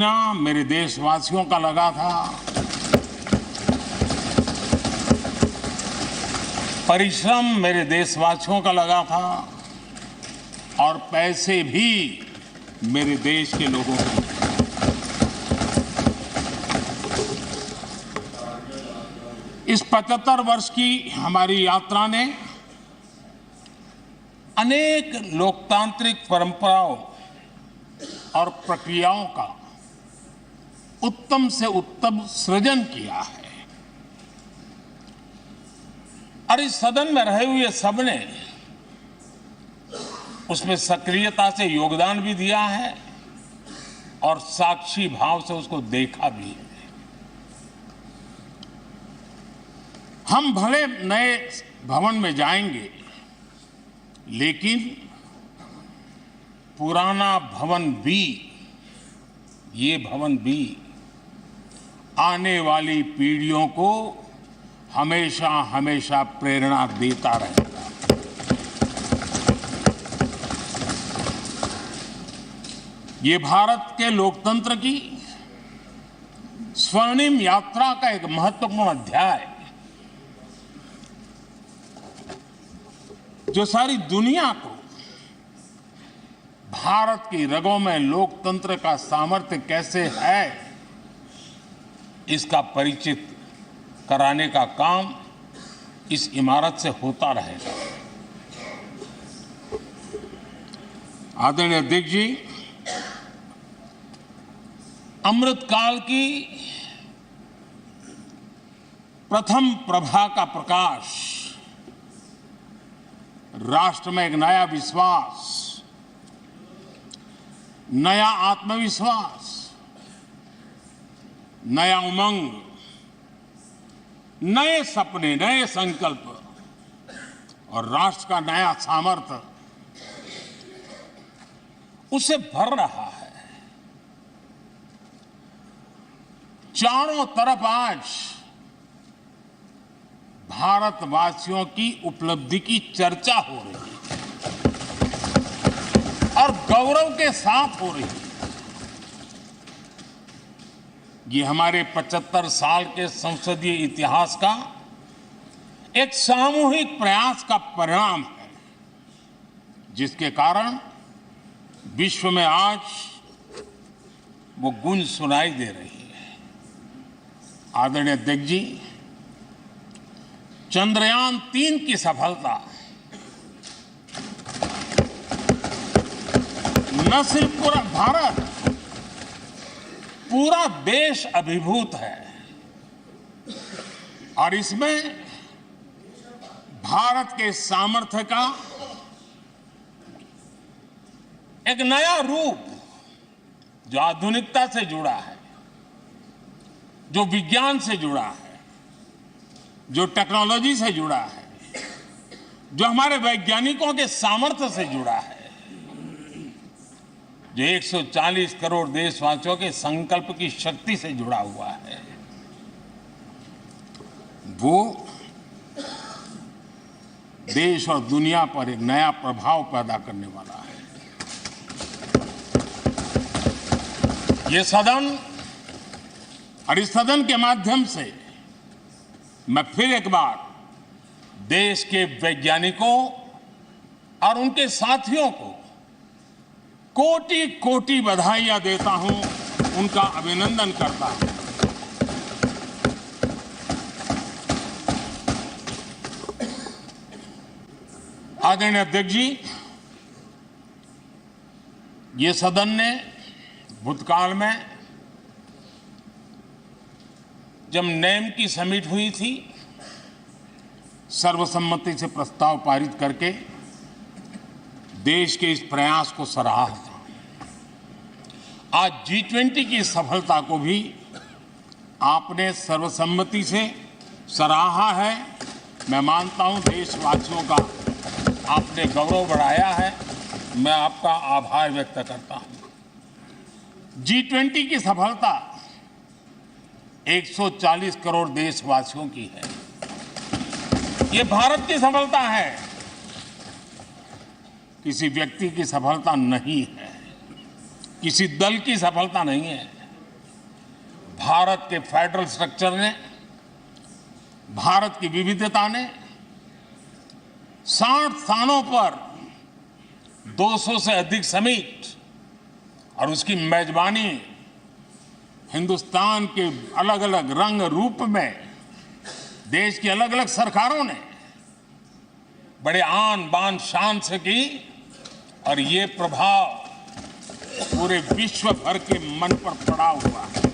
मेरे देशवासियों का लगा था, परिश्रम मेरे देशवासियों का लगा था और पैसे भी मेरे देश के लोगों के। इस 75 वर्ष की हमारी यात्रा ने अनेक लोकतांत्रिक परंपराओं और प्रक्रियाओं का उत्तम से उत्तम सृजन किया है और इस सदन में रहे हुए सबने उसमें सक्रियता से योगदान भी दिया है और साक्षी भाव से उसको देखा भी है। हम भले नए भवन में जाएंगे, लेकिन पुराना भवन भी, ये भवन भी आने वाली पीढ़ियों को हमेशा हमेशा प्रेरणा देता रहेगा। ये भारत के लोकतंत्र की स्वर्णिम यात्रा का एक महत्वपूर्ण अध्याय, जो सारी दुनिया को भारत की रगों में लोकतंत्र का सामर्थ्य कैसे है, इसका परिचित कराने का काम इस इमारत से होता रहेगा। आदरणीय अध्यक्ष जी, अमृतकाल की प्रथम प्रभा का प्रकाश राष्ट्र में एक नया विश्वास, नया आत्मविश्वास, नया उमंग, नए सपने, नए संकल्प और राष्ट्र का नया सामर्थ्य उसे भर रहा है। चारों तरफ आज भारतवासियों की उपलब्धि की चर्चा हो रही है और गौरव के साथ हो रही है। ये हमारे 75 साल के संसदीय इतिहास का एक सामूहिक प्रयास का परिणाम है, जिसके कारण विश्व में आज वो गूंज सुनाई दे रही है। आदरणीय अध्यक्ष जी, चंद्रयान 3 की सफलता न सिर्फ पूरा भारत, पूरा देश अभिभूत है और इसमें भारत के सामर्थ्य का एक नया रूप, जो आधुनिकता से जुड़ा है, जो विज्ञान से जुड़ा है, जो टेक्नोलॉजी से जुड़ा है, जो हमारे वैज्ञानिकों के सामर्थ्य से जुड़ा है, जो 140 करोड़ देशवासियों के संकल्प की शक्ति से जुड़ा हुआ है, वो देश और दुनिया पर एक नया प्रभाव पैदा करने वाला है। ये सदन और इस सदन के माध्यम से मैं फिर एक बार देश के वैज्ञानिकों और उनके साथियों को कोटि कोटि बधाइयां देता हूं, उनका अभिनंदन करता हूं। आदरणीय अध्यक्ष जी, ये सदन ने भूतकाल में जब नेम की समिट हुई थी, सर्वसम्मति से प्रस्ताव पारित करके देश के इस प्रयास को सराहा था। आज G20 की सफलता को भी आपने सर्वसम्मति से सराहा है। मैं मानता हूं देशवासियों का आपने गौरव बढ़ाया है, मैं आपका आभार व्यक्त करता हूं। G20 की सफलता 140 करोड़ देशवासियों की है। ये भारत की सफलता है, किसी व्यक्ति की सफलता नहीं है, किसी दल की सफलता नहीं है। भारत के फेडरल स्ट्रक्चर ने, भारत की विविधता ने 60 स्थानों पर 200 से अधिक समिट और उसकी मेजबानी हिंदुस्तान के अलग अलग रंग रूप में देश की अलग अलग सरकारों ने बड़े आन बान शान से की और ये प्रभाव पूरे विश्व भर के मन पर पड़ा हुआ है।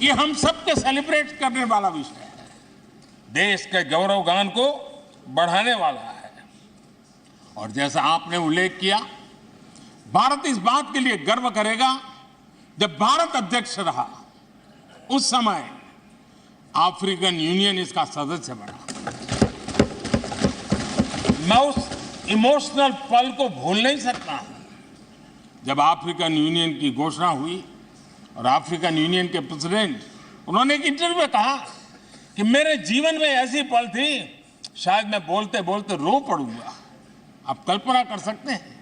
ये हम सबके सेलिब्रेट करने वाला विषय है, देश के गौरवगान को बढ़ाने वाला है। और जैसा आपने उल्लेख किया, भारत इस बात के लिए गर्व करेगा, जब भारत अध्यक्ष रहा उस समय अफ्रीकन यूनियन इसका सदस्य बना। मैं उस इमोशनल पल को भूल नहीं सकता जब अफ्रीकन यूनियन की घोषणा हुई और अफ्रीकन यूनियन के प्रेसिडेंट, उन्होंने एक इंटरव्यू में कहा कि मेरे जीवन में ऐसी पल थी शायद मैं बोलते बोलते रो पड़ूंगा। आप कल्पना कर सकते हैं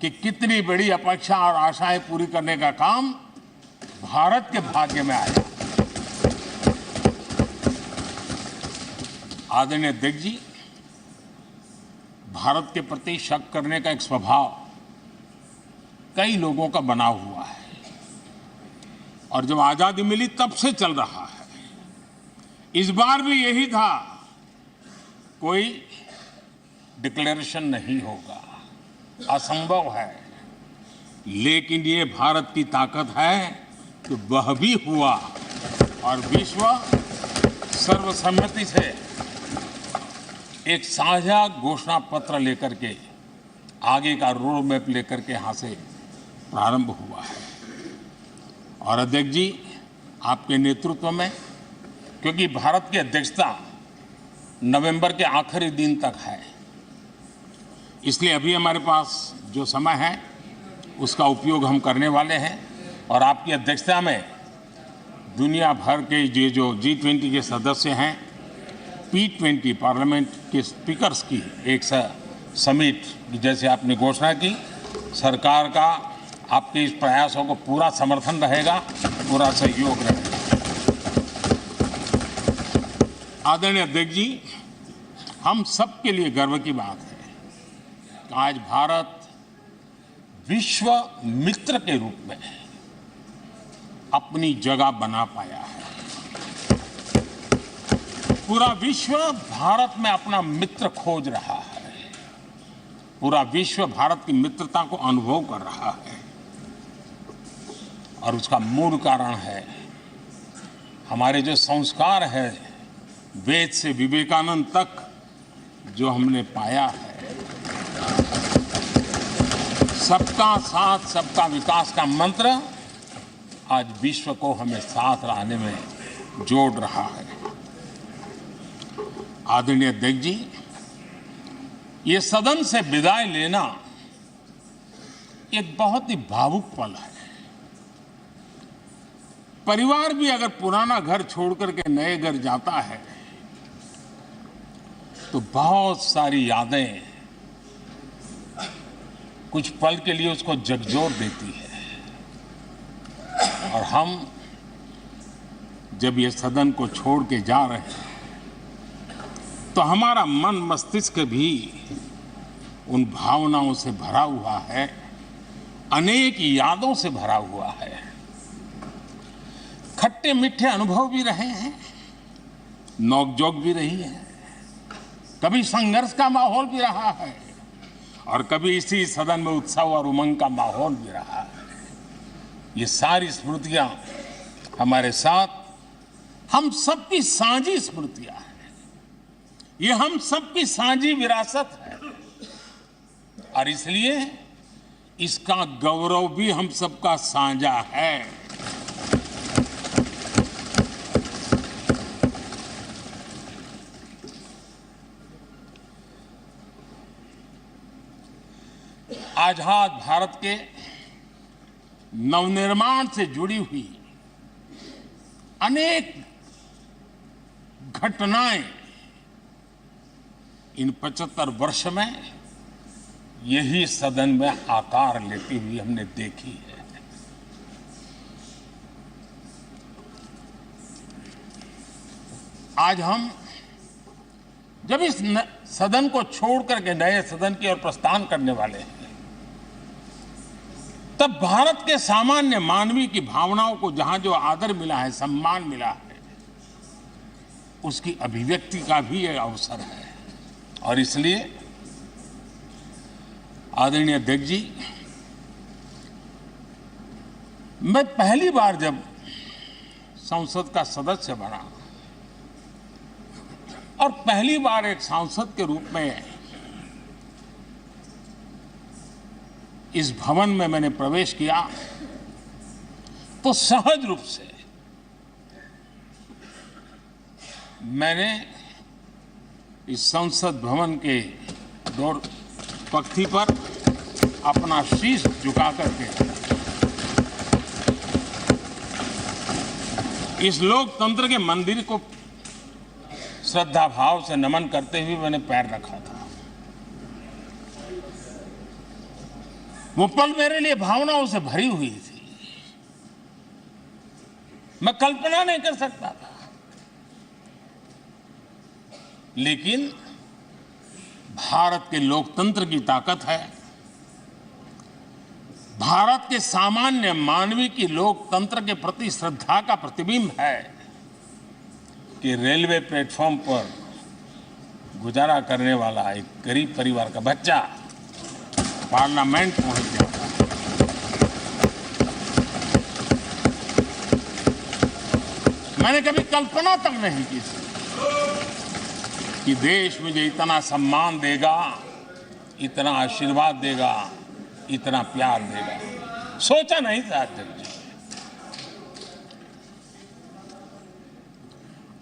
कि कितनी बड़ी अपेक्षा और आशाएं पूरी करने का काम भारत के भाग्य में आया। आदरणीय अध्यक्ष जी, भारत के प्रति शक करने का एक स्वभाव कई लोगों का बना हुआ है और जब आजादी मिली तब से चल रहा है। इस बार भी यही था, कोई डिक्लेरेशन नहीं होगा, असंभव है। लेकिन ये भारत की ताकत है कि वह भी हुआ और विश्व सर्वसम्मति से एक साझा घोषणा पत्र लेकर के आगे का रोड मैप लेकर के यहाँ से प्रारंभ हुआ है। और अध्यक्ष जी, आपके नेतृत्व में, क्योंकि भारत की अध्यक्षता नवंबर के आखिरी दिन तक है, इसलिए अभी हमारे पास जो समय है उसका उपयोग हम करने वाले हैं। और आपकी अध्यक्षता में दुनिया भर के ये जो G20 के सदस्य हैं, P20 पार्लियामेंट के स्पीकर्स की एक समिट, जैसे आपने घोषणा की, सरकार का आपके इस प्रयासों को पूरा समर्थन रहेगा, पूरा सहयोग रहेगा। आदरणीय अध्यक्ष जी, हम सबके लिए गर्व की बात है कि आज भारत विश्व मित्र के रूप में अपनी जगह बना पाया है। पूरा विश्व भारत में अपना मित्र खोज रहा है, पूरा विश्व भारत की मित्रता को अनुभव कर रहा है और उसका मूल कारण है हमारे जो संस्कार है, वेद से विवेकानंद तक जो हमने पाया है। सबका साथ सबका विकास का मंत्र आज विश्व को हमें साथ लाने में जोड़ रहा है। आदरणीय अध्यक्ष जी, ये सदन से विदाई लेना एक बहुत ही भावुक पल है। परिवार भी अगर पुराना घर छोड़कर के नए घर जाता है तो बहुत सारी यादें कुछ पल के लिए उसको झकझोर देती है। और हम जब ये सदन को छोड़ के जा रहे हैं तो हमारा मन मस्तिष्क भी उन भावनाओं से भरा हुआ है, अनेक यादों से भरा हुआ है। खट्टे मीठे अनुभव भी रहे हैं, नोकझोंक भी रही है, कभी संघर्ष का माहौल भी रहा है और कभी इसी सदन में उत्सव और उमंग का माहौल भी रहा है। ये सारी स्मृतियां हमारे साथ, हम सबकी साझी स्मृतियां हैं, ये हम सबकी साझी विरासत है और इसलिए इसका गौरव भी हम सबका साझा है। आजाद भारत के नवनिर्माण से जुड़ी हुई अनेक घटनाएं इन 75 वर्ष में यही सदन में आकार लेती हुई हमने देखी है। आज हम जब इस सदन को छोड़ करके नए सदन की ओर प्रस्थान करने वाले हैं, तब भारत के सामान्य मानवी की भावनाओं को जहां जो आदर मिला है, सम्मान मिला है, उसकी अभिव्यक्ति का भी यह अवसर है। और इसलिए आदरणीय अध्यक्ष जी, मैं पहली बार जब संसद का सदस्य बना और पहली बार एक सांसद के रूप में इस भवन में मैंने प्रवेश किया, तो सहज रूप से मैंने इस संसद भवन के दौर पक्ति पर अपना शीश झुका करके इस लोकतंत्र के मंदिर को श्रद्धा भाव से नमन करते हुए मैंने पैर रखा था। वो पल मेरे लिए भावनाओं से भरी हुई थी। मैं कल्पना नहीं कर सकता था, लेकिन भारत के लोकतंत्र की ताकत है, भारत के सामान्य मानवी की लोकतंत्र के प्रति श्रद्धा का प्रतिबिंब है कि रेलवे प्लेटफॉर्म पर गुजारा करने वाला एक गरीब परिवार का बच्चा पार्लियामेंट पहुंच गया। मैंने कभी कल्पना तक नहीं की थी कि देश मुझे इतना सम्मान देगा, इतना आशीर्वाद देगा, इतना प्यार देगा। सोचा नहीं था अध्यक्ष जी।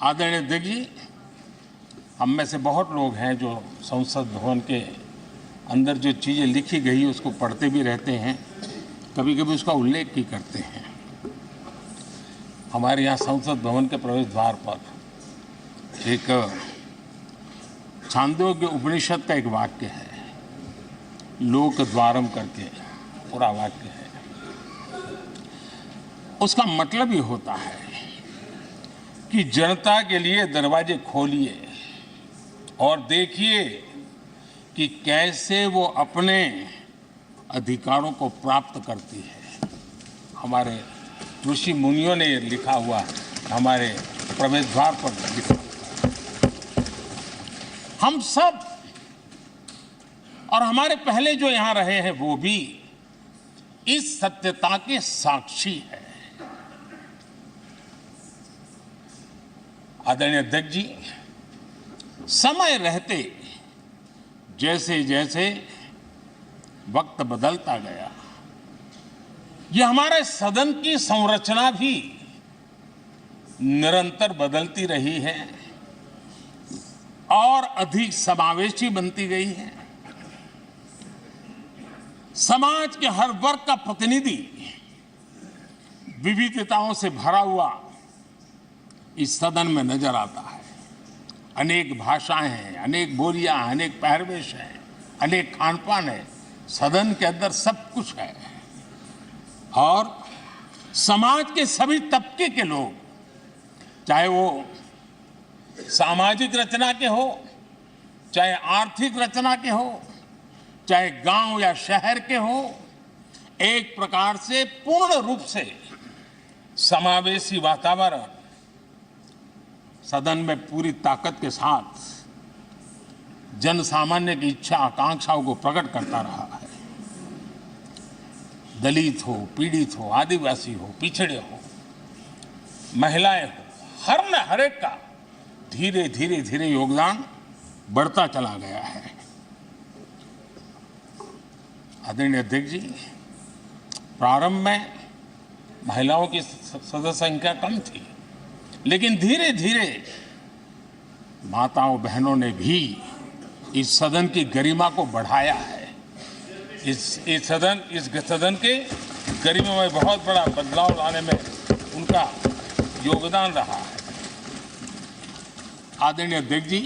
आदरणीय अध्यक्ष जी, हम में से बहुत लोग हैं जो संसद भवन के अंदर जो चीज़ें लिखी गई उसको पढ़ते भी रहते हैं, कभी कभी उसका उल्लेख भी करते हैं। हमारे यहाँ संसद भवन के प्रवेश द्वार पर एक छांदोग्य उपनिषद का एक वाक्य है, लोक द्वारम करके पूरा वाक्य है। उसका मतलब ये होता है कि जनता के लिए दरवाजे खोलिए और देखिए कि कैसे वो अपने अधिकारों को प्राप्त करती है। हमारे ऋषि मुनियों ने ये लिखा हुआ है, हमारे प्रवेश द्वार पर लिखा हुआ है। हम सब और हमारे पहले जो यहाँ रहे हैं वो भी इस सत्यता के साक्षी है। आदरणीय अध्यक्ष जी, समय रहते जैसे जैसे वक्त बदलता गया, ये हमारे सदन की संरचना भी निरंतर बदलती रही है और अधिक समावेशी बनती गई है। समाज के हर वर्ग का प्रतिनिधि विविधताओं से भरा हुआ इस सदन में नजर आता है। अनेक भाषाएं हैं, अनेक बोलियां हैं, अनेक पहरवेश हैं, अनेक खानपान है। सदन के अंदर सब कुछ है और समाज के सभी तबके के लोग, चाहे वो सामाजिक रचना के हो, चाहे आर्थिक रचना के हो, चाहे गांव या शहर के हो, एक प्रकार से पूर्ण रूप से समावेशी वातावरण सदन में पूरी ताकत के साथ जन सामान्य की इच्छा आकांक्षाओं को प्रकट करता रहा है। दलित हो, पीड़ित हो, आदिवासी हो, पिछड़े हो, महिलाएं हो, हर एक का धीरे धीरे धीरे योगदान बढ़ता चला गया है। आदरणीय अध्यक्ष जी, प्रारंभ में महिलाओं की सदस्य संख्या कम थी, लेकिन धीरे धीरे माताओं बहनों ने भी इस सदन की गरिमा को बढ़ाया है। इस सदन के गरिमा में बहुत बड़ा बदलाव लाने में उनका योगदान रहा है। आदरणीय अध्यक्ष जी,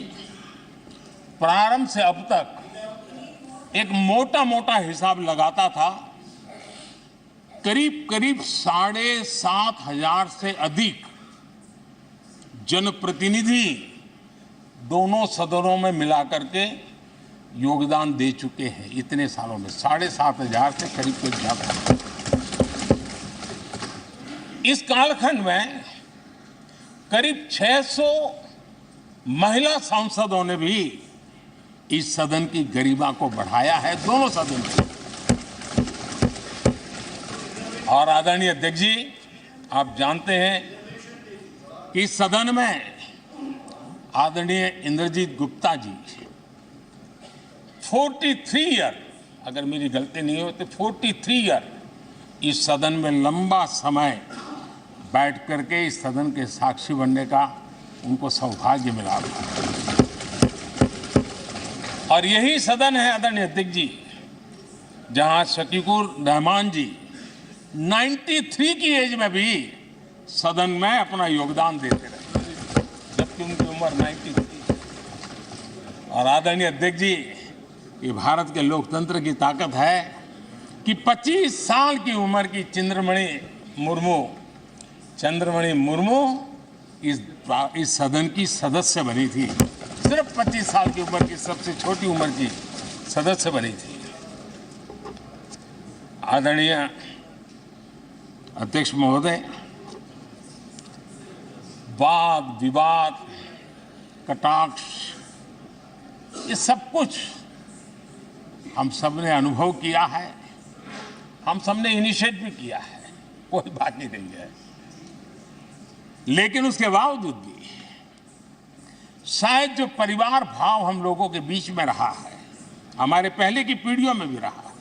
प्रारंभ से अब तक एक मोटा हिसाब लगाता था, करीब 7,500 से अधिक जनप्रतिनिधि दोनों सदनों में मिलाकर के योगदान दे चुके हैं इतने सालों में, 7,500 से करीब ज्यादा। इस कालखंड में करीब 600 महिला सांसदों ने भी इस सदन की गरिमा को बढ़ाया है, दोनों सदन की। और आदरणीय अध्यक्ष जी, आप जानते हैं कि इस सदन में आदरणीय इंद्रजीत गुप्ता जी 43 ईयर, अगर मेरी गलती नहीं हो तो 43 ईयर इस सदन में लंबा समय बैठ करके इस सदन के साक्षी बनने का उनको सौभाग्य मिला। और यही सदन है आदरणीय अध्यक्ष जी जहां शकीकुर रहमान जी 93 की एज में भी सदन में अपना योगदान देते रहे, जबकि उनकी उम्र 93। और आदरणीय अध्यक्ष जी, ये भारत के लोकतंत्र की ताकत है कि 25 साल की उम्र की चंद्रमणि मुर्मू इस सदन की सदस्य बनी थी। सिर्फ 25 साल की उम्र की, सबसे छोटी उम्र की सदस्य बनी थी। आदरणीय अध्यक्ष महोदय, वाद विवाद, कटाक्ष, ये सब कुछ हम सब ने अनुभव किया है, हम सब ने इनिशिएट भी किया है, कोई बात नहीं रही है। लेकिन उसके बावजूद भी शायद जो परिवार भाव हम लोगों के बीच में रहा है, हमारे पहले की पीढ़ियों में भी रहा है,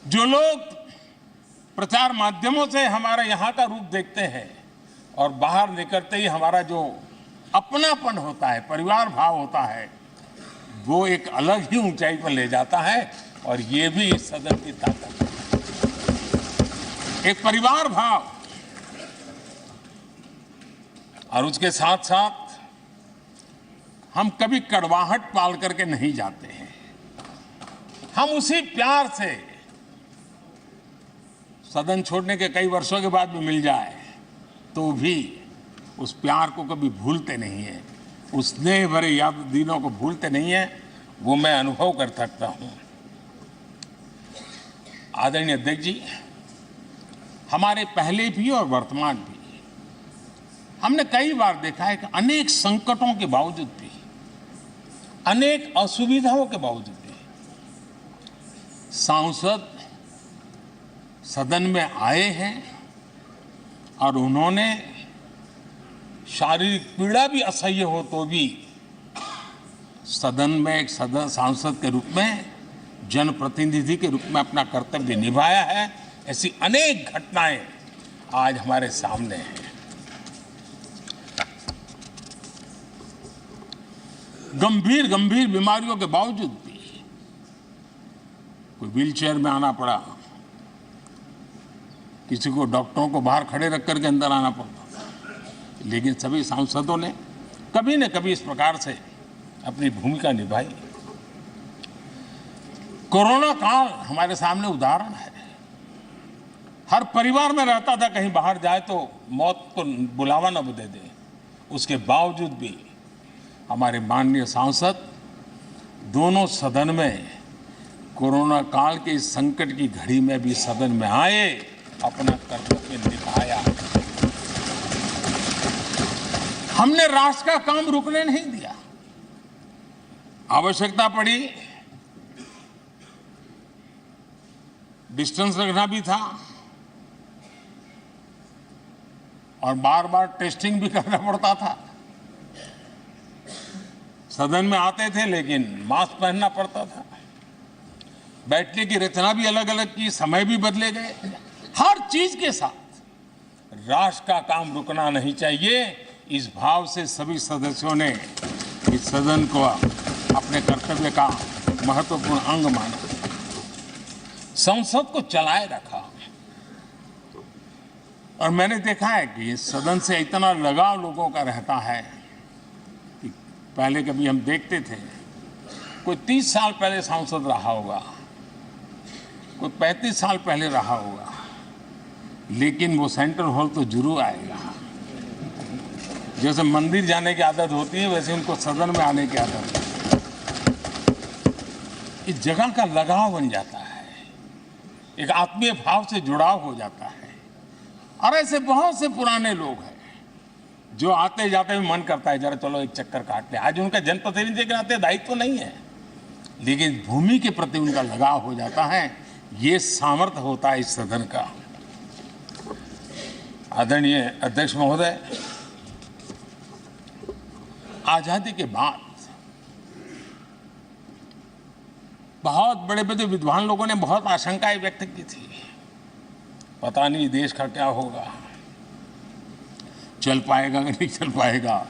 जो लोग प्रचार माध्यमों से हमारा यहाँ का रूप देखते हैं और बाहर निकलते ही हमारा जो अपनापन होता है, परिवार भाव होता है, वो एक अलग ही ऊंचाई पर ले जाता है। और ये भी इस सदन की ताकत है, एक परिवार भाव। और उसके साथ साथ हम कभी कड़वाहट पाल करके नहीं जाते हैं, हम उसी प्यार से सदन छोड़ने के कई वर्षों के बाद भी मिल जाए तो भी उस प्यार को कभी भूलते नहीं है, उस स्नेह भरे याद दिनों को भूलते नहीं है, वो मैं अनुभव कर सकता हूं। आदरणीय अध्यक्ष जी, हमारे पहले भी और वर्तमान भी हमने कई बार देखा है कि अनेक संकटों के बावजूद भी, अनेक असुविधाओं के बावजूद भी सांसद सदन में आए हैं और उन्होंने शारीरिक पीड़ा भी असह्य हो तो भी सदन में एक सांसद के रूप में, जनप्रतिनिधि के रूप में अपना कर्तव्य निभाया है। ऐसी अनेक घटनाएं आज हमारे सामने हैं। गंभीर बीमारियों के बावजूद भी कोई व्हीलचेयर में आना पड़ा, किसी को डॉक्टरों को बाहर खड़े रख करके अंदर आना पड़ता, लेकिन सभी सांसदों ने कभी न कभी इस प्रकार से अपनी भूमिका निभाई। कोरोना काल हमारे सामने उदाहरण है, हर परिवार में रहता था कहीं बाहर जाए तो मौत को बुलावा न दे दे, उसके बावजूद भी हमारे माननीय सांसद दोनों सदन में कोरोना काल के इस संकट की घड़ी में भी सदन में आए, अपना कर्तव्य निभाया। हमने राष्ट्र का काम रुकने नहीं दिया। आवश्यकता पड़ी, डिस्टेंस रखना भी था और बार बार टेस्टिंग भी करना पड़ता था। सदन में आते थे लेकिन मास्क पहनना पड़ता था, बैठने की रचना भी अलग अलग की, समय भी बदले गए। हर चीज के साथ राष्ट्र का काम रुकना नहीं चाहिए, इस भाव से सभी सदस्यों ने इस सदन को अपने कर्तव्य का महत्वपूर्ण अंग माना, संसद को चलाए रखा। और मैंने देखा है कि इस सदन से इतना लगाव लोगों का रहता है कि पहले कभी हम देखते थे कोई 30 साल पहले सांसद रहा होगा, कोई 35 साल पहले रहा होगा, लेकिन वो सेंट्रल हॉल तो जरूर आएगा जैसे मंदिर जाने की आदत होती है, वैसे उनको सदन में आने की आदत है। इस जगह का लगाव बन जाता है, एक आत्मीय भाव से जुड़ाव हो जाता है। और ऐसे बहुत से पुराने लोग हैं जो आते जाते हुए मन करता है जरा चलो एक चक्कर काट ले। आज उनका जनप्रतिनिधि के नाते दायित्व तो नहीं है, लेकिन भूमि के प्रति उनका लगाव हो जाता है। ये सामर्थ्य होता है इस सदन का। आदरणीय अध्यक्ष महोदय, आजादी के बाद बहुत बड़े बड़े विद्वान लोगों ने बहुत आशंकाएं व्यक्त की थी, पता नहीं देश का क्या होगा, चल पाएगा कि नहीं चल पाएगा,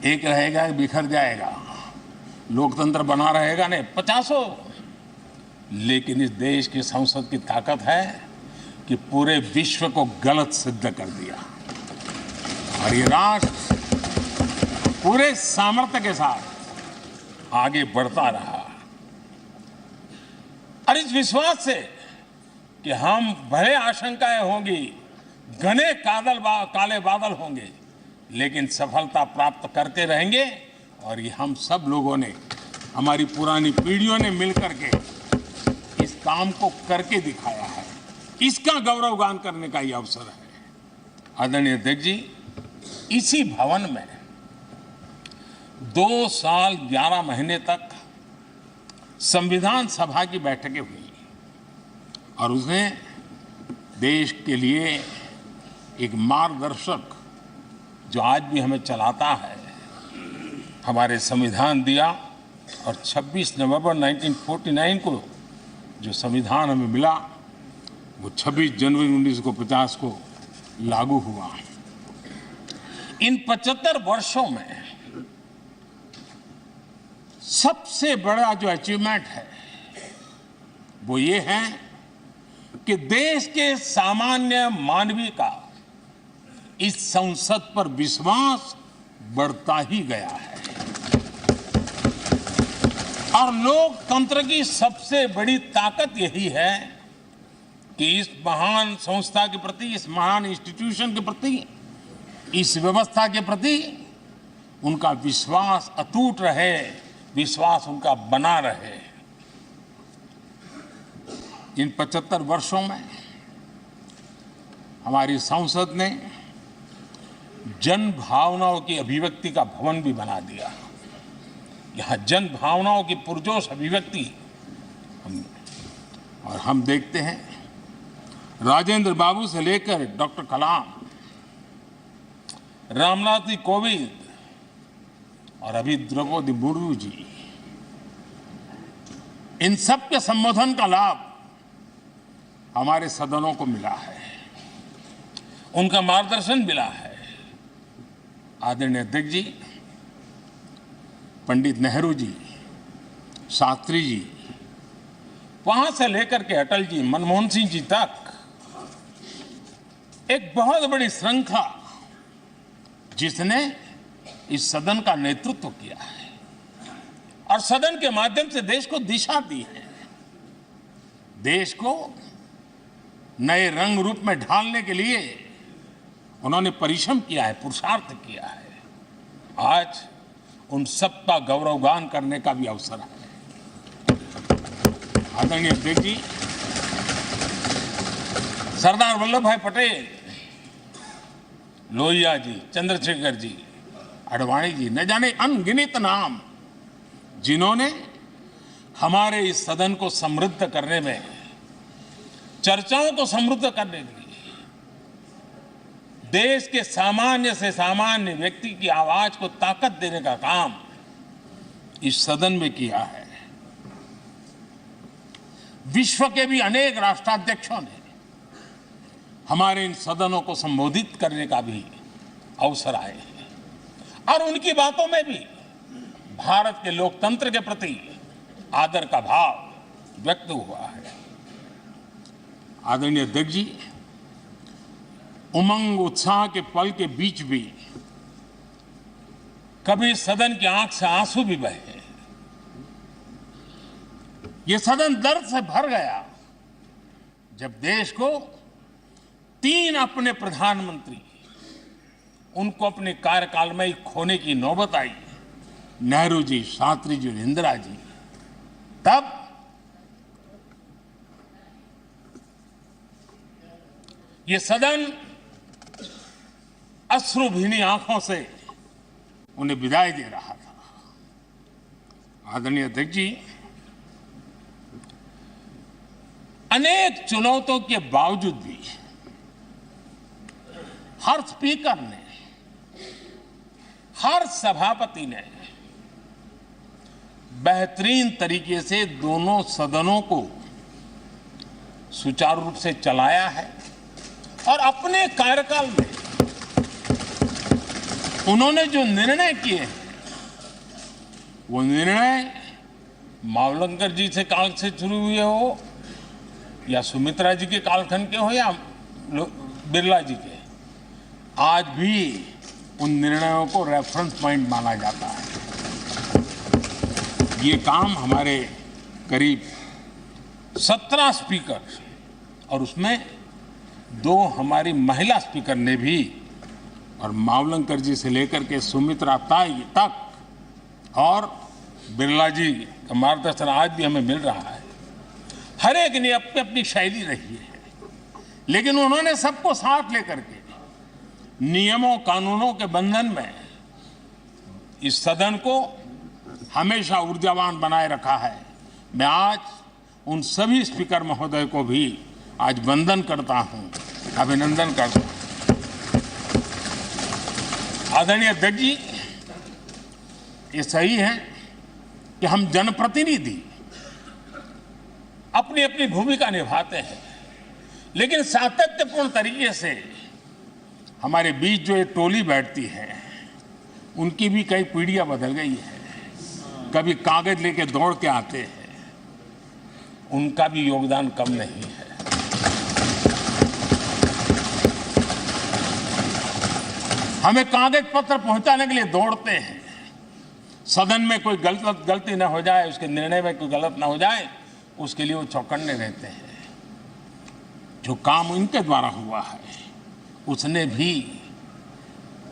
एक रहेगा कि बिखर जाएगा, लोकतंत्र बना रहेगा नहीं, 50। लेकिन इस देश की संसद की ताकत है कि पूरे विश्व को गलत सिद्ध कर दिया और ये राष्ट्र पूरे सामर्थ्य के साथ आगे बढ़ता रहा। और इस विश्वास से कि हम भले आशंकाएं होंगी, घने काले बादल होंगे, लेकिन सफलता प्राप्त करते रहेंगे। और ये हम सब लोगों ने, हमारी पुरानी पीढ़ियों ने मिलकर के इस काम को करके दिखाया है। इसका गौरवगान करने का ये अवसर है। आदरणीय अध्यक्ष जी, इसी भवन में 2 साल 11 महीने तक संविधान सभा की बैठकें हुई और उसने देश के लिए एक मार्गदर्शक जो आज भी हमें चलाता है, हमारे संविधान दिया। और 26 नवंबर 1949 को जो संविधान हमें मिला, वो 26 जनवरी 1950 को लागू हुआ। इन 75 वर्षों में सबसे बड़ा जो अचीवमेंट है वो ये है कि देश के सामान्य मानवी का इस संसद पर विश्वास बढ़ता ही गया है। और लोकतंत्र की सबसे बड़ी ताकत यही है कि इस महान संस्था के प्रति, इस महान इंस्टीट्यूशन के प्रति, इस व्यवस्था के प्रति उनका विश्वास अटूट रहे, विश्वास उनका बना रहे। इन 75 वर्षों में हमारी संसद ने जन भावनाओं की अभिव्यक्ति का भवन भी बना दिया। यहाँ जन भावनाओं की पुरजोश अभिव्यक्ति और हम देखते हैं राजेंद्र बाबू से लेकर डॉक्टर कलाम, रामनाथ जी कोविंद और अभी द्रौपदी मुर्मू जी, इन सब के संबोधन का लाभ हमारे सदनों को मिला है, उनका मार्गदर्शन मिला है। आदरणीय अध्यक्ष जी, पंडित नेहरू जी, शास्त्री जी, वहां से लेकर के अटल जी, मनमोहन सिंह जी तक एक बहुत बड़ी श्रृंखला जिसने इस सदन का नेतृत्व किया है और सदन के माध्यम से देश को दिशा दी है, देश को नए रंग रूप में ढालने के लिए उन्होंने परिश्रम किया है, पुरुषार्थ किया है। आज उन सबका गौरवगान करने का भी अवसर है। आदरणीय अध्यक्ष जी, सरदार वल्लभ भाई पटेल, लोहिया जी, चंद्रशेखर जी, आडवाणी जी, न जाने अनगिनत नाम, जिन्होंने हमारे इस सदन को समृद्ध करने में, चर्चाओं को समृद्ध करने के लिए, देश के सामान्य से सामान्य व्यक्ति की आवाज को ताकत देने का काम इस सदन में किया है। विश्व के भी अनेक राष्ट्राध्यक्षों ने हमारे इन सदनों को संबोधित करने का भी अवसर आए हैं और उनकी बातों में भी भारत के लोकतंत्र के प्रति आदर का भाव व्यक्त हुआ है। आदरणीय अध्यक्ष जी, उमंग उत्साह के पल के बीच भी कभी सदन की आंख से आंसू भी बहे। ये सदन दर्द से भर गया जब देश को 3 अपने प्रधानमंत्री उनको अपने कार्यकाल में ही खोने की नौबत आई, नेहरू जी, शास्त्री जी और इंदिरा जी, तब ये सदन अश्रुभीनी आंखों से उन्हें विदाई दे रहा था। आदरणीय अध्यक्ष जी, अनेक चुनौतियों के बावजूद भी हर स्पीकर ने, हर सभापति ने बेहतरीन तरीके से दोनों सदनों को सुचारू रूप से चलाया है और अपने कार्यकाल में उन्होंने जो निर्णय किए वो निर्णय मावलंकर जी से काल से शुरू हुए हो या सुमित्रा जी के कालखंड के हो या बिरला जी के, आज भी उन निर्णयों को रेफरेंस पॉइंट माना जाता है। ये काम हमारे करीब 17 स्पीकर और उसमें 2 हमारी महिला स्पीकर ने भी, और मावलंकर जी से लेकर के सुमित्रा ताई तक और बिरला जी का मार्गदर्शन आज भी हमें मिल रहा है। हर एक ने अपनी अपनी शैली रही है, लेकिन उन्होंने सबको साथ लेकर के नियमों कानूनों के बंधन में इस सदन को हमेशा ऊर्जावान बनाए रखा है। मैं आज उन सभी स्पीकर महोदय को भी आज वंदन करता हूं, अभिनंदन करता हूं। आदरणीय अध्यक्ष जी, ये सही है कि हम जनप्रतिनिधि अपनी अपनी भूमिका निभाते हैं, लेकिन सातत्यपूर्ण तरीके से हमारे बीच जो ये टोली बैठती है उनकी भी कई पीढ़ियां बदल गई है। कभी कागज लेके दौड़ के आते हैं, उनका भी योगदान कम नहीं है। हमें कागज पत्र पहुंचाने के लिए दौड़ते हैं, सदन में कोई गलती ना हो जाए, उसके निर्णय में कोई गलत ना हो जाए, उसके लिए वो चौकन्ने रहते हैं। जो काम इनके द्वारा हुआ है उसने भी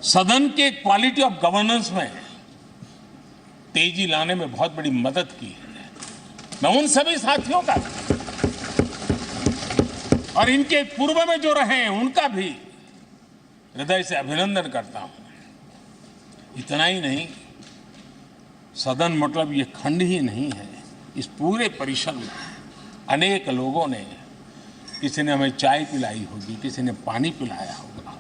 सदन के क्वालिटी ऑफ गवर्नेंस में तेजी लाने में बहुत बड़ी मदद की है। मैं उन सभी साथियों का और इनके पूर्व में जो रहे हैं उनका भी हृदय से अभिनंदन करता हूं। इतना ही नहीं, सदन मतलब ये खंड ही नहीं है, इस पूरे परिसर में अनेक लोगों ने, किसी ने हमें चाय पिलाई होगी, किसी ने पानी पिलाया होगा,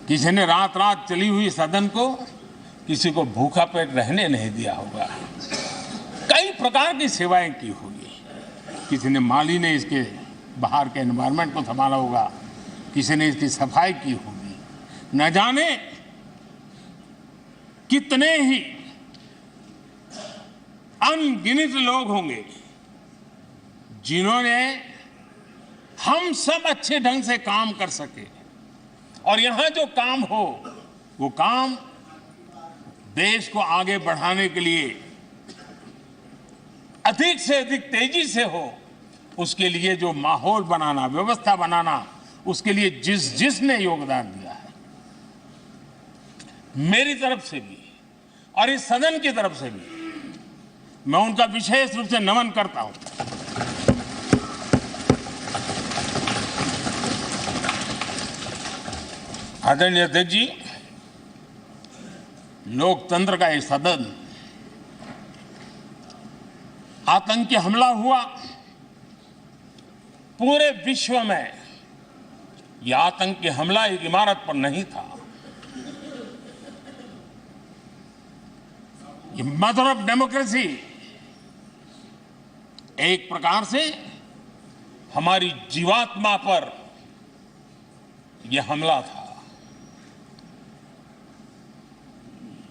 किसी ने रात रात चली हुई सदन को किसी को भूखा पेट रहने नहीं दिया होगा। कई प्रकार की सेवाएं की होगी। किसी ने माली ने इसके बाहर के एनवायरनमेंट को संभाला होगा, किसी ने इसकी सफाई की होगी। न जाने कितने ही अनगिनत लोग होंगे जिन्होंने हम सब अच्छे ढंग से काम कर सके, और यहां जो काम हो वो काम देश को आगे बढ़ाने के लिए अधिक से अधिक तेजी से हो, उसके लिए जो माहौल बनाना, व्यवस्था बनाना, उसके लिए जिसने योगदान दिया है, मेरी तरफ से भी और इस सदन की तरफ से भी मैं उनका विशेष रूप से नमन करता हूं। आदरणीय अध्यक्ष जी, लोकतंत्र का ये सदन, आतंकी हमला हुआ, पूरे विश्व में यह आतंकी हमला एक इमारत पर नहीं था, ये मदर ऑफ डेमोक्रेसी एक प्रकार से हमारी जीवात्मा पर यह हमला था।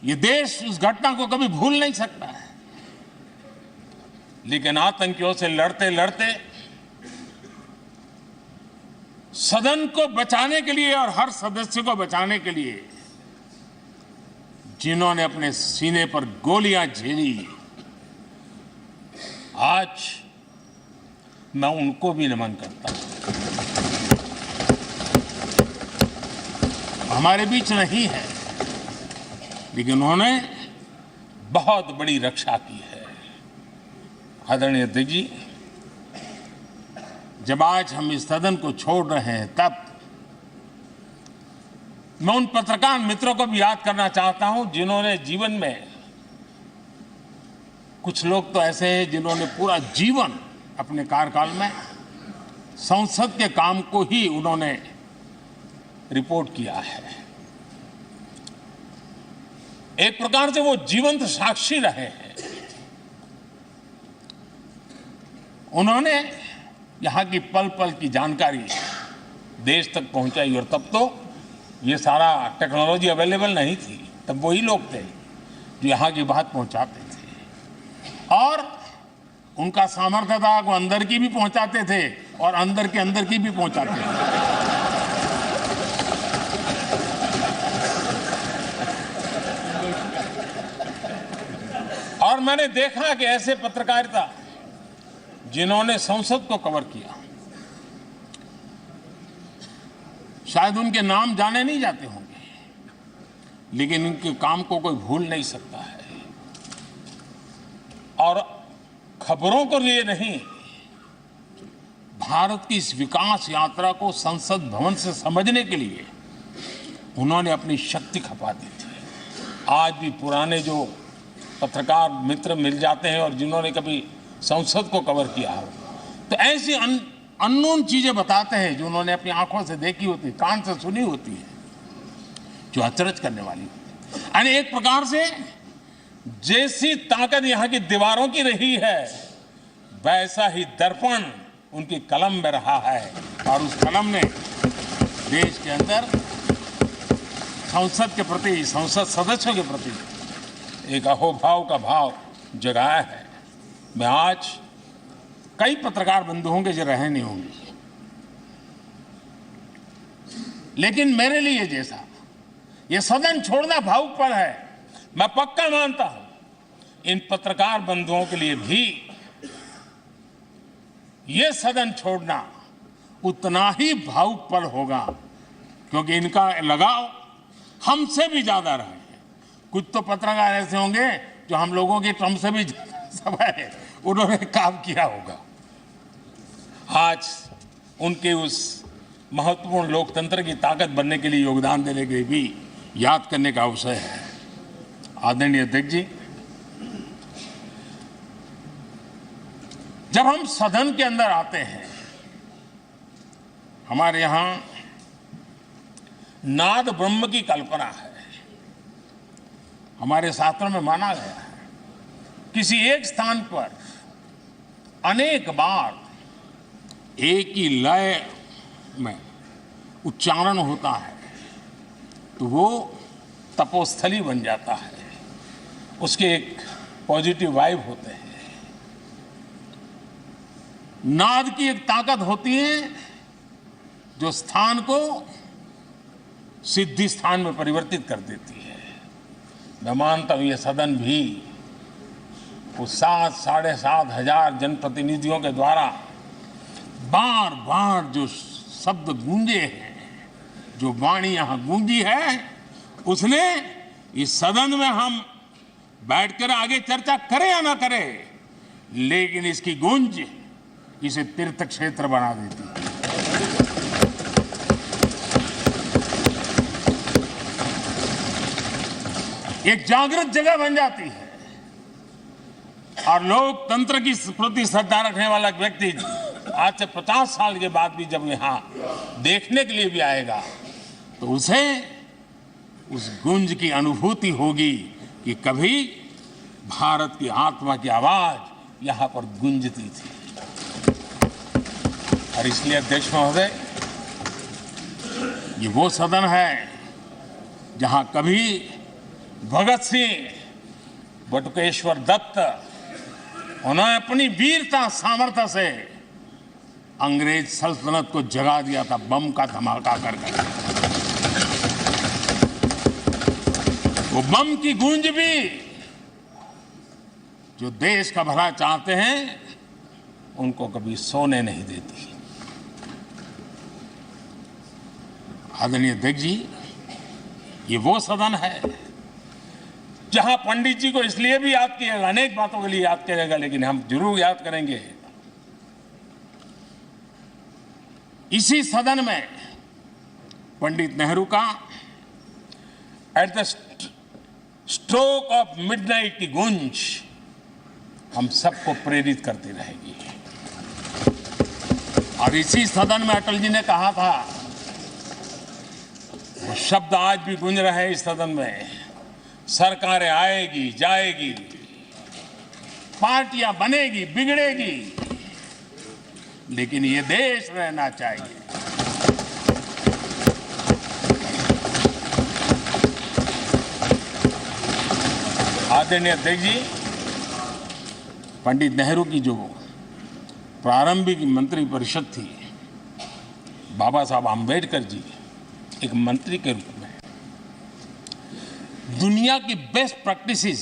ये देश उस घटना को कभी भूल नहीं सकता है, लेकिन आतंकियों से लड़ते लड़ते सदन को बचाने के लिए और हर सदस्य को बचाने के लिए जिन्होंने अपने सीने पर गोलियां झेली, आज मैं उनको भी नमन करता हूं। हमारे बीच नहीं है, लेकिन उन्होंने बहुत बड़ी रक्षा की है। आदरणीय अध्यक्ष जी, जब आज हम इस सदन को छोड़ रहे हैं, तब मैं उन पत्रकार मित्रों को भी याद करना चाहता हूं जिन्होंने जीवन में, कुछ लोग तो ऐसे हैं जिन्होंने पूरा जीवन अपने कार्यकाल में संसद के काम को ही उन्होंने रिपोर्ट किया है। एक प्रकार से वो जीवंत साक्षी रहे हैं। उन्होंने यहां की पल पल की जानकारी देश तक पहुंचाई, और तब तो ये सारा टेक्नोलॉजी अवेलेबल नहीं थी। तब वही लोग थे जो यहां की बात पहुंचाते थे, और उनका सामर्थ्य था वो अंदर की भी पहुंचाते थे और अंदर की भी पहुंचाते थे। और मैंने देखा कि ऐसे पत्रकारिता जिन्होंने संसद को कवर किया, शायद उनके नाम जाने नहीं जाते होंगे, लेकिन उनके काम को कोई भूल नहीं सकता है। और खबरों को लिए नहीं, भारत की इस विकास यात्रा को संसद भवन से समझने के लिए उन्होंने अपनी शक्ति खपा दी थी। आज भी पुराने जो पत्रकार मित्र मिल जाते हैं और जिन्होंने कभी संसद को कवर किया हो, तो ऐसी अननोन चीजें बताते हैं जो उन्होंने अपनी आंखों से देखी होती, कान से सुनी होती है, जो अचरज करने वाली होती है। यानी एक प्रकार से जैसी ताकत यहां की दीवारों की रही है, वैसा ही दर्पण उनकी कलम में रहा है, और उस कलम ने देश के अंदर संसद के प्रति, संसद सदस्यों के प्रति एक अहोभाव का भाव जगाया है। मैं आज कई पत्रकार बंधु होंगे जो रहे नहीं होंगे, लेकिन मेरे लिए जैसा ये सदन छोड़ना भावुक पल है, मैं पक्का मानता हूं इन पत्रकार बंधुओं के लिए भी ये सदन छोड़ना उतना ही भावुक पल होगा, क्योंकि इनका लगाव हमसे भी ज्यादा रहा है। कुछ तो पत्रकार ऐसे होंगे जो हम लोगों की टर्म से भी समय उन्होंने काम किया होगा। आज उनके उस महत्वपूर्ण लोकतंत्र की ताकत बनने के लिए, योगदान देने के लिए भी याद करने का अवसर है। आदरणीय अध्यक्ष जी, जब हम सदन के अंदर आते हैं, हमारे यहां नाद ब्रह्म की कल्पना है। हमारे शास्त्रों में माना गया है किसी एक स्थान पर अनेक बार एक ही लय में उच्चारण होता है तो वो तपोस्थली बन जाता है, उसके एक पॉजिटिव वाइब होते हैं। नाद की एक ताकत होती है जो स्थान को सिद्धि स्थान में परिवर्तित कर देती है। मैं मानता हूं ये सदन भी उस 7-7.5 हजार जनप्रतिनिधियों के द्वारा बार बार जो शब्द गूंजे हैं, जो वाणी यहां गूंजी है, उसने इस सदन में हम बैठकर आगे चर्चा करें या ना करें, लेकिन इसकी गूंज इसे तीर्थ क्षेत्र बना देती है। एक जागृत जगह बन जाती है, और लोकतंत्र की प्रति श्रद्धा रखने वाला व्यक्ति आज से 50 साल के बाद भी जब यहां देखने के लिए भी आएगा तो उसे उस गूंज की अनुभूति होगी कि कभी भारत की आत्मा की आवाज यहां पर गूंजती थी। और इसलिए अध्यक्ष महोदय, ये वो सदन है जहां कभी भगत सिंह, बटुकेश्वर दत्त, उन्होंने अपनी वीरता सामर्थ्य से अंग्रेज सल्तनत को जगा दिया था बम का धमाका करके। वो बम की गूंज भी जो देश का भला चाहते हैं उनको कभी सोने नहीं देती। आदरणीय अध्यक्ष जी, ये वो सदन है जहां पंडित जी को इसलिए भी याद किया, अनेक बातों के लिए याद करेगा, लेकिन हम जरूर याद करेंगे इसी सदन में पंडित नेहरू का at the stroke of midnight की गूंज हम सबको प्रेरित करती रहेगी। और इसी सदन में अटल जी ने कहा था, वो शब्द आज भी गूंज रहे हैं इस सदन में, सरकारें आएगी जाएगी, पार्टियां बनेगी बिगड़ेगी, लेकिन ये देश रहना चाहिए। आदरणीय अध्यक्ष जी, पंडित नेहरू की जो प्रारंभिक मंत्री परिषद थी, बाबा साहब आम्बेडकर जी एक मंत्री के रूप में दुनिया की बेस्ट प्रैक्टिसेस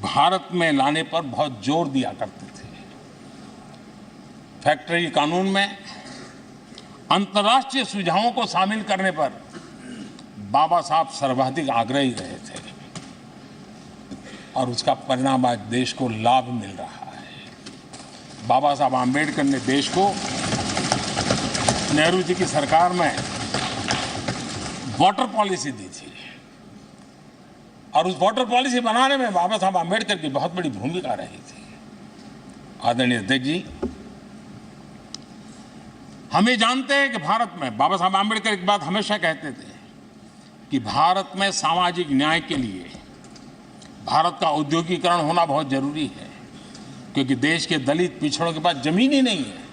भारत में लाने पर बहुत जोर दिया करते थे। फैक्ट्री कानून में अंतर्राष्ट्रीय सुझावों को शामिल करने पर बाबा साहब सर्वाधिक आग्रही रहे थे और उसका परिणाम आज देश को लाभ मिल रहा है। बाबा साहब आम्बेडकर ने देश को नेहरू जी की सरकार में वाटर पॉलिसी दी थी और उस वाटर पॉलिसी बनाने में बाबा साहब आम्बेडकर की बहुत बड़ी भूमिका रही थी। आदरणीय अध्यक्ष जी, हम ये जानते हैं कि भारत में बाबा साहब आम्बेडकर एक बात हमेशा कहते थे कि भारत में सामाजिक न्याय के लिए भारत का औद्योगिकरण होना बहुत जरूरी है, क्योंकि देश के दलित पिछड़ों के पास जमीन ही नहीं है,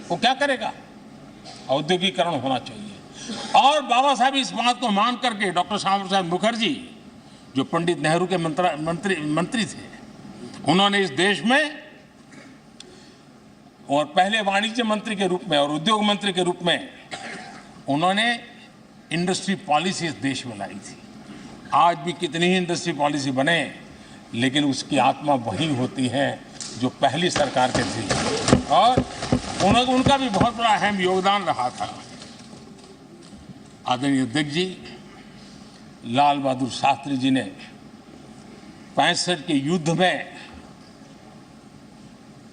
वो क्या करेगा? औद्योगिकरण होना चाहिए। और बाबा साहब इस बात को मान करके डॉक्टर श्यामा प्रसाद मुखर्जी, जो पंडित नेहरू के मंत्री थे, उन्होंने इस देश में और पहले वाणिज्य मंत्री के रूप में और उद्योग मंत्री के रूप में उन्होंने इंडस्ट्री पॉलिसी इस देश में लाई थी। आज भी कितनी ही इंडस्ट्री पॉलिसी बने, लेकिन उसकी आत्मा वही होती है जो पहली सरकार के थी, और उनका भी बहुत बड़ा अहम योगदान रहा था। आदरणीय अध्यक्ष जी, लाल बहादुर शास्त्री जी ने 65 के युद्ध में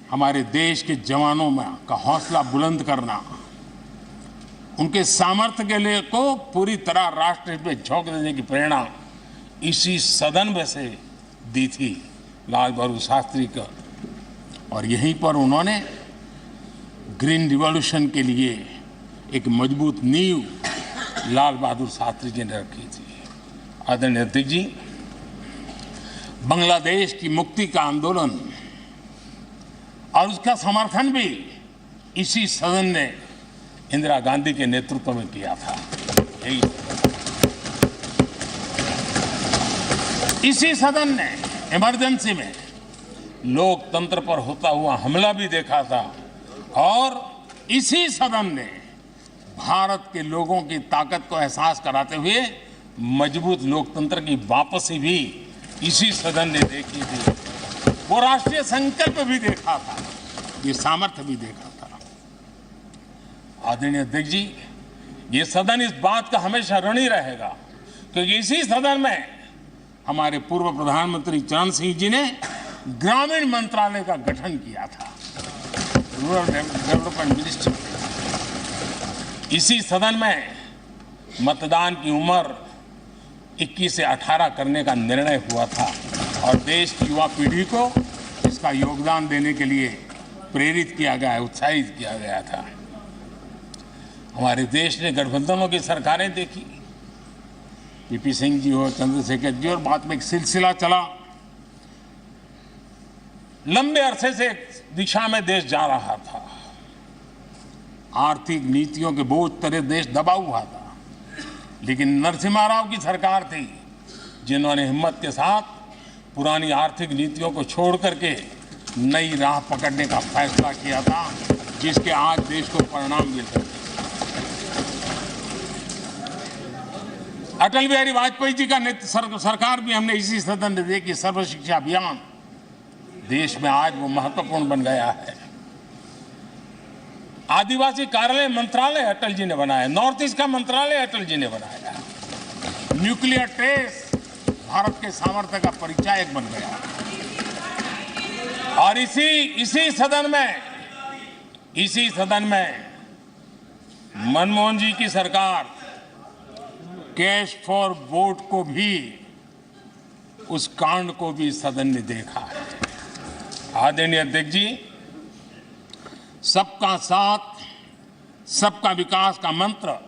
हमारे देश के जवानों में का हौसला बुलंद करना, उनके सामर्थ्य के लिए को पूरी तरह राष्ट्र हित में झोंक देने की प्रेरणा इसी सदन में से दी थी लाल बहादुर शास्त्री का। और यहीं पर उन्होंने ग्रीन रिवॉल्यूशन के लिए एक मजबूत नींव लाल बहादुर शास्त्री जी ने रखी थी। आदरणीय अध्यक्ष जी, बांग्लादेश की मुक्ति का आंदोलन और उसका समर्थन भी इसी सदन ने इंदिरा गांधी के नेतृत्व में किया था। इसी सदन ने इमरजेंसी में लोकतंत्र पर होता हुआ हमला भी देखा था, और इसी सदन ने भारत के लोगों की ताकत को एहसास कराते हुए मजबूत लोकतंत्र की वापसी भी इसी सदन ने देखी थी। वो राष्ट्रीय संकल्प भी देखा था, ये सामर्थ्य भी देखा था। आदरणीय अध्यक्ष जी, ये सदन इस बात का हमेशा ऋणी रहेगा, क्योंकि इसी सदन में हमारे पूर्व प्रधानमंत्री चरण सिंह जी ने ग्रामीण मंत्रालय का गठन किया था, रूरल डेवलपमेंट मिनिस्ट्री। इसी सदन में मतदान की उम्र 21 से 18 करने का निर्णय हुआ था, और देश की युवा पीढ़ी को इसका योगदान देने के लिए प्रेरित किया गया, उत्साहित किया गया था। हमारे देश ने गठबंधनों की सरकारें देखी, पीपी सिंह जी हो, चंद्रशेखर जी, और बाद में एक सिलसिला चला। लंबे अरसे से दिशा में देश जा रहा था, आर्थिक नीतियों के बोझ तले देश दबा हुआ था, लेकिन नरसिम्हा राव की सरकार थी जिन्होंने हिम्मत के साथ पुरानी आर्थिक नीतियों को छोड़ करके नई राह पकड़ने का फैसला किया था, जिसके आज देश को परिणाम मिल रहे हैं। अटल बिहारी वाजपेयी जी का सरकार भी हमने इसी सदन ने देखी। सर्व शिक्षा अभियान देश में आज वो महत्वपूर्ण बन गया है। आदिवासी कार्यालय मंत्रालय अटल जी ने बनाया, नॉर्थ ईस्ट का मंत्रालय अटल जी ने बनाया। न्यूक्लियर टेस्ट भारत के सामर्थ्य का परिचायक बन गया। और इसी सदन में मनमोहन जी की सरकार कैश फॉर वोट को भी, उस कांड को भी सदन ने देखा है। आदरणीय अध्यक्ष जी, सबका साथ सबका विकास का मंत्र,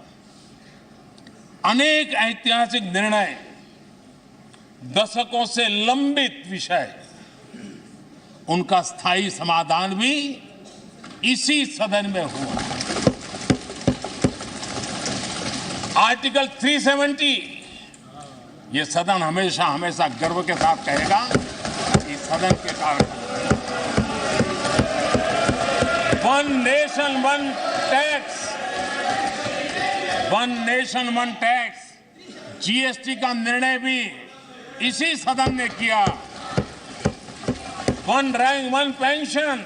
अनेक ऐतिहासिक निर्णय, दशकों से लंबित विषय, उनका स्थायी समाधान भी इसी सदन में हुआ। आर्टिकल 370, ये सदन हमेशा हमेशा गर्व के साथ कहेगा, इस सदन के कारण one nation one tax, GST का निर्णय भी इसी सदन ने किया। One rank one pension,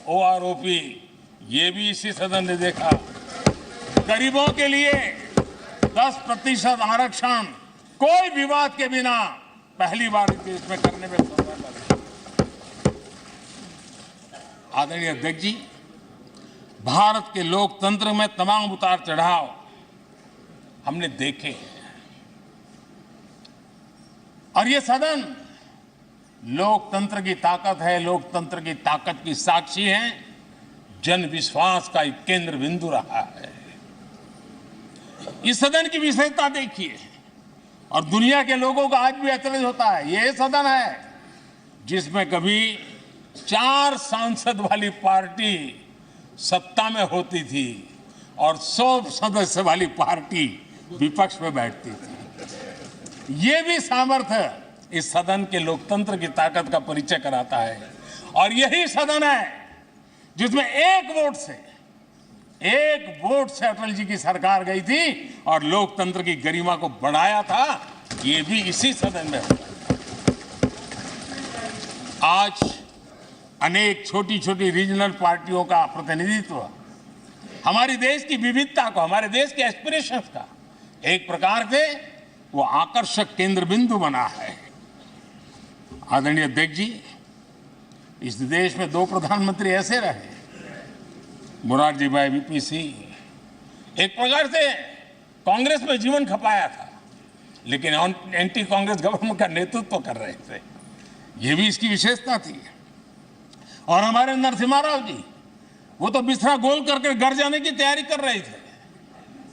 OROP, ये भी इसी सदन ने देखा। गरीबों के लिए 10% आरक्षण कोई विवाद के बिना पहली बार देश में करने में सफल रहे। आदरणीय अध्यक्ष जी, भारत के लोकतंत्र में तमाम उतार चढ़ाव हमने देखे हैं, और ये सदन लोकतंत्र की ताकत है, लोकतंत्र की ताकत की साक्षी है, जन विश्वास का एक केंद्र बिंदु रहा है। इस सदन की विशेषता देखिए, और दुनिया के लोगों को आज भी अचरज होता है। यह सदन है जिसमें कभी 4 सांसद वाली पार्टी सत्ता में होती थी और 100 सदस्य वाली पार्टी विपक्ष में बैठती थी। ये भी सामर्थ्य इस सदन के लोकतंत्र की ताकत का परिचय कराता है। और यही सदन है जिसमें एक वोट से अटल जी की सरकार गई थी और लोकतंत्र की गरिमा को बढ़ाया था। ये भी इसी सदन में हुआ। आज अनेक छोटी छोटी रीजनल पार्टियों का प्रतिनिधित्व हमारे देश की विविधता को, हमारे देश के एस्पिरेशंस का एक प्रकार से वो आकर्षक केंद्र बिंदु बना है। आदरणीय अध्यक्ष जी, इस देश में 2 प्रधानमंत्री ऐसे रहे, मोरारजी भाई वीपी सिंह एक प्रकार से कांग्रेस में जीवन खपाया था, लेकिन एंटी कांग्रेस गवर्नमेंट का नेतृत्व कर रहे थे। ये भी इसकी विशेषता थी। और हमारे नरसिम्हा राव जी, वो तो बिस्तरा गोल करके घर जाने की तैयारी कर रहे थे,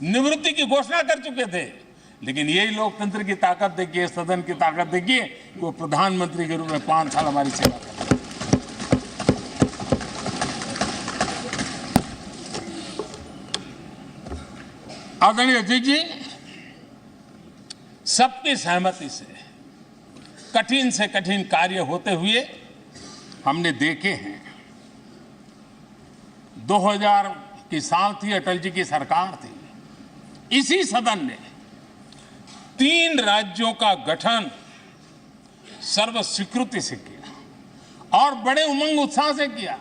निवृत्ति की घोषणा कर चुके थे, लेकिन यही लोकतंत्र की ताकत देखिए, सदन की ताकत देखिए, वो प्रधानमंत्री के रूप में 5 साल हमारी सेवा कर रहे। आदरणीय अध्यक्ष जी, सबकी सहमति से कठिन कार्य होते हुए हमने देखे हैं। 2000 की साल थी, अटल जी की सरकार थी। इसी सदन ने 3 राज्यों का गठन सर्व स्वीकृति से किया और बड़े उमंग उत्साह से किया।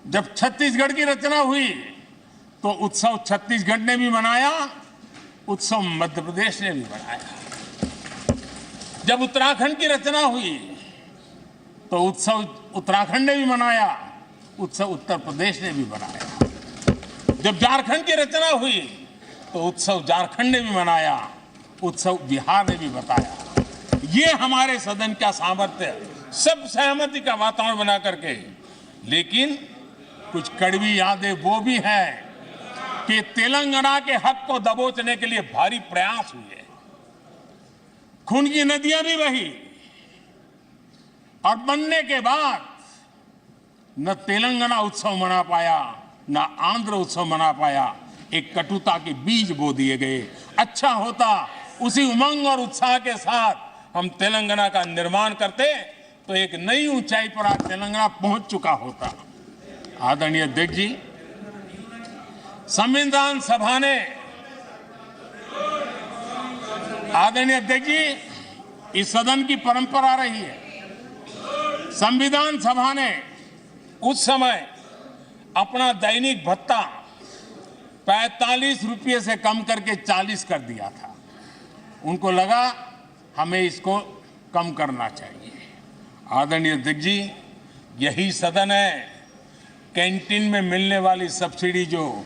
जब छत्तीसगढ़ की रचना हुई तो उत्सव छत्तीसगढ़ ने भी मनाया, उत्सव मध्य प्रदेश ने भी मनाया। जब उत्तराखंड की रचना हुई तो उत्सव उत्तराखंड ने भी मनाया, उत्सव उत्तर प्रदेश ने भी मनाया। जब झारखंड की रचना हुई तो उत्सव झारखंड ने भी मनाया, उत्सव बिहार ने भी बताया। ये हमारे सदन का सामर्थ्य, सब सहमति का वातावरण बना करके। लेकिन कुछ कड़वी यादें वो भी हैं कि तेलंगाना के हक को दबोचने के लिए भारी प्रयास हुए, खून की नदियां भी बही, और बनने के बाद न तेलंगाना उत्सव मना पाया, न आंध्र उत्सव मना पाया। एक कटुता के बीज बो दिए गए। अच्छा होता उसी उमंग और उत्साह के साथ हम तेलंगाना का निर्माण करते तो एक नई ऊंचाई पर आज तेलंगाना पहुंच चुका होता। आदरणीय अध्यक्ष जी, संविधान सभा ने, आदरणीय अध्यक्ष जी, इस सदन की परंपरा रही है। संविधान सभा ने उस समय अपना दैनिक भत्ता 45 रुपये से कम करके 40 कर दिया था। उनको लगा हमें इसको कम करना चाहिए। आदरणीय अध्यक्ष जी, यही सदन है कैंटीन में मिलने वाली सब्सिडी, जो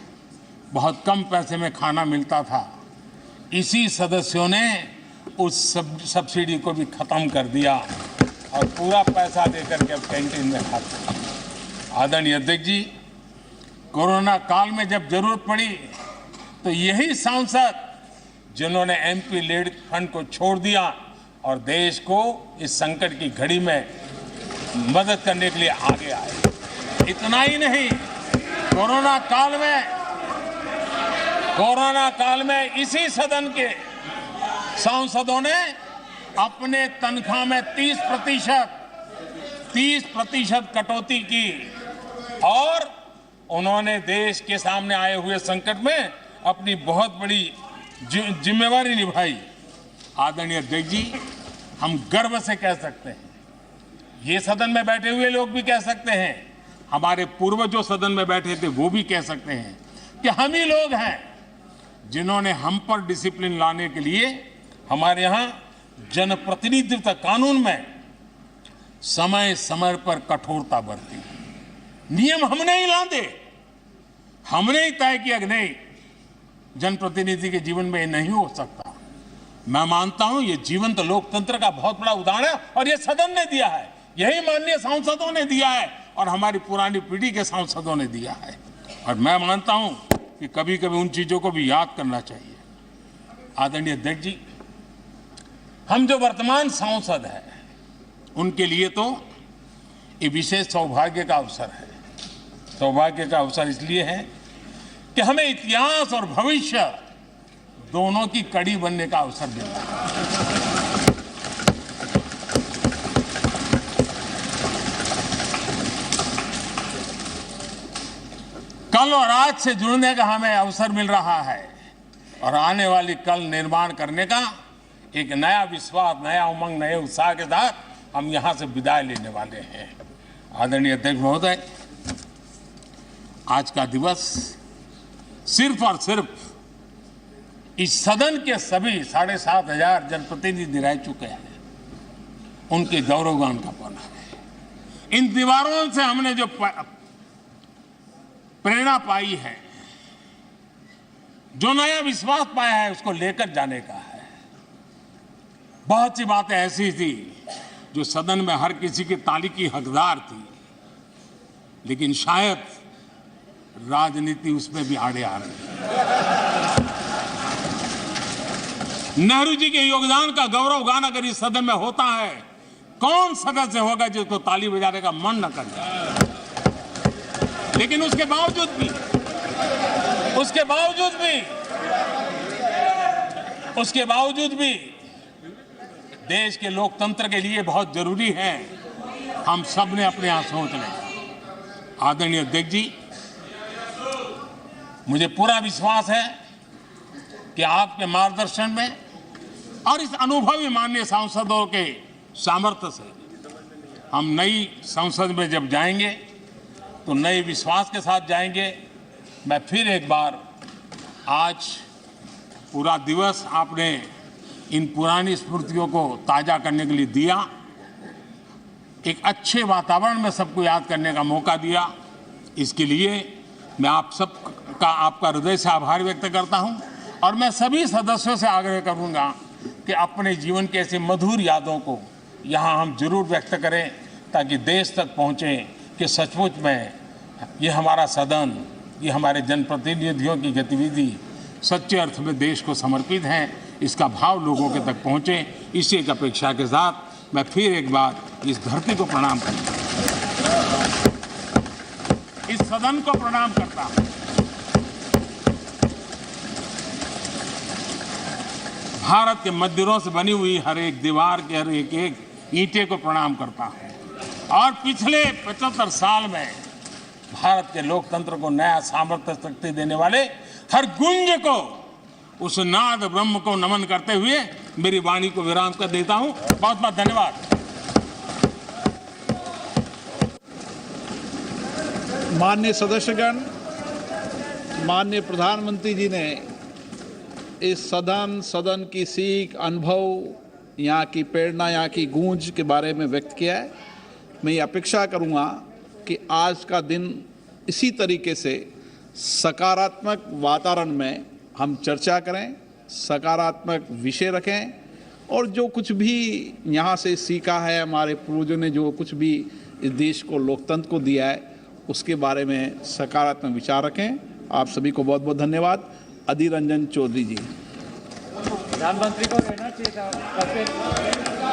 बहुत कम पैसे में खाना मिलता था, इसी सदस्यों ने उस सब्सिडी को भी खत्म कर दिया और पूरा पैसा देकर के अब कैंटीन में खाते हैं। आदरणीय अध्यक्ष जी, कोरोना काल में जब जरूरत पड़ी तो यही सांसद जिन्होंने एमपी लीड फंड को छोड़ दिया और देश को इस संकट की घड़ी में मदद करने के लिए आगे आए। इतना ही नहीं, कोरोना काल में इसी सदन के सांसदों ने अपने तनख्वाह में 30% कटौती की और उन्होंने देश के सामने आए हुए संकट में अपनी बहुत बड़ी जिम्मेवारी निभाई। आदरणीय अध्यक्ष जी, हम गर्व से कह सकते हैं, ये सदन में बैठे हुए लोग भी कह सकते हैं, हमारे पूर्वज जो सदन में बैठे थे वो भी कह सकते हैं कि हम ही लोग हैं जिन्होंने हम पर डिसिप्लिन लाने के लिए हमारे यहाँ जनप्रतिनिधित्व कानून में समय समय पर कठोरता बरती। नियम हमने ही लादे, हमने ही तय किया कि नहीं, जनप्रतिनिधि के जीवन में ये नहीं हो सकता। मैं मानता हूं ये जीवंत लोकतंत्र का बहुत बड़ा उदाहरण है और ये सदन ने दिया है, यही माननीय सांसदों ने दिया है और हमारी पुरानी पीढ़ी के सांसदों ने दिया है। और मैं मानता हूं कि कभी कभी उन चीजों को भी याद करना चाहिए। आदरणीय अध्यक्ष जी, हम जो वर्तमान सांसद हैं उनके लिए तो ये विशेष सौभाग्य का अवसर है। सौभाग्य का अवसर इसलिए है कि हमें इतिहास और भविष्य दोनों की कड़ी बनने का अवसर मिलता है। कल और आज से जुड़ने का हमें अवसर मिल रहा है और आने वाली कल निर्माण करने का एक नया विश्वास, नया उमंग, नए उत्साह के साथ हम यहां से विदाई लेने वाले हैं। आदरणीय अध्यक्ष महोदय, आज का दिवस सिर्फ और सिर्फ इस सदन के सभी 7,500 जनप्रतिनिधि रह चुके हैं उनके गौरवगान का पल है। इन दीवारों से हमने जो प्रेरणा पाई है, जो नया विश्वास पाया है, उसको लेकर जाने का है। बहुत सी बातें ऐसी थी जो सदन में हर किसी की ताली की हकदार थी, लेकिन शायद राजनीति उसमें भी आड़े आ रही है। नेहरू जी के योगदान का गौरवगान अगर इस सदन में होता है, कौन सदस्य होगा जिसको ताली बजाने का मन न कर जाए। लेकिन उसके बावजूद भी देश के लोकतंत्र के लिए बहुत जरूरी है हम सब ने अपने यहां सोच लें। आदरणीय अध्यक्ष जी, मुझे पूरा विश्वास है कि आपके मार्गदर्शन में और इस अनुभवी माननीय सांसदों के सामर्थ्य से हम नई संसद में जब जाएंगे तो नए विश्वास के साथ जाएंगे। मैं फिर एक बार, आज पूरा दिवस आपने इन पुरानी स्मृतियों को ताज़ा करने के लिए दिया, एक अच्छे वातावरण में सबको याद करने का मौका दिया। इसके लिए मैं आप सब का, आपका हृदय से आभार व्यक्त करता हूं और मैं सभी सदस्यों से आग्रह करूंगा कि अपने जीवन की ऐसी मधुर यादों को यहां हम जरूर व्यक्त करें, ताकि देश तक पहुंचे कि सचमुच में ये हमारा सदन, ये हमारे जनप्रतिनिधियों की गतिविधि सच्चे अर्थ में देश को समर्पित है। इसका भाव लोगों के तक पहुंचे, इसी एक अपेक्षा के साथ मैं फिर एक बार इस धरती को प्रणाम करता हूं, इस सदन को प्रणाम करता हूं। भारत के मंदिरों से बनी हुई हर एक दीवार के हर एक ईंटे को प्रणाम करता हूं और पिछले 75 साल में भारत के लोकतंत्र को नया सामर्थ्य शक्ति देने वाले हर गुंज को, उस नाद ब्रह्म को नमन करते हुए मेरी वाणी को विराम कर देता हूं। बहुत बहुत धन्यवाद। माननीय सदस्यगण, माननीय प्रधानमंत्री जी ने इस सदन की सीख, अनुभव, यहाँ की प्रेरणा, यहाँ की गूंज के बारे में व्यक्त किया है। मैं ये अपेक्षा करूँगा कि आज का दिन इसी तरीके से सकारात्मक वातावरण में हम चर्चा करें, सकारात्मक विषय रखें और जो कुछ भी यहाँ से सीखा है, हमारे पूर्वजों ने जो कुछ भी इस देश को, लोकतंत्र को दिया है, उसके बारे में सकारात्मक विचार रखें। आप सभी को बहुत बहुत धन्यवाद। अधीर रंजन चौधरी जी। प्रधानमंत्री को रहना चाहिए था,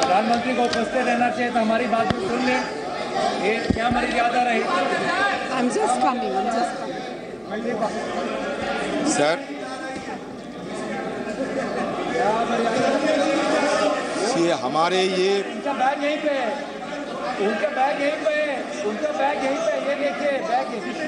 प्रधानमंत्री को उपस्थित रहना चाहिए था, हमारी बात भी सुन लें। ये क्या हमारी ज़्यादा रही? I'm just coming. सर, ये हमारे ये उनका बैग यहीं पे है, उनका बैग यहीं पे है, उनका बैग यहीं पे, ये देखिए बैग यहीं पे।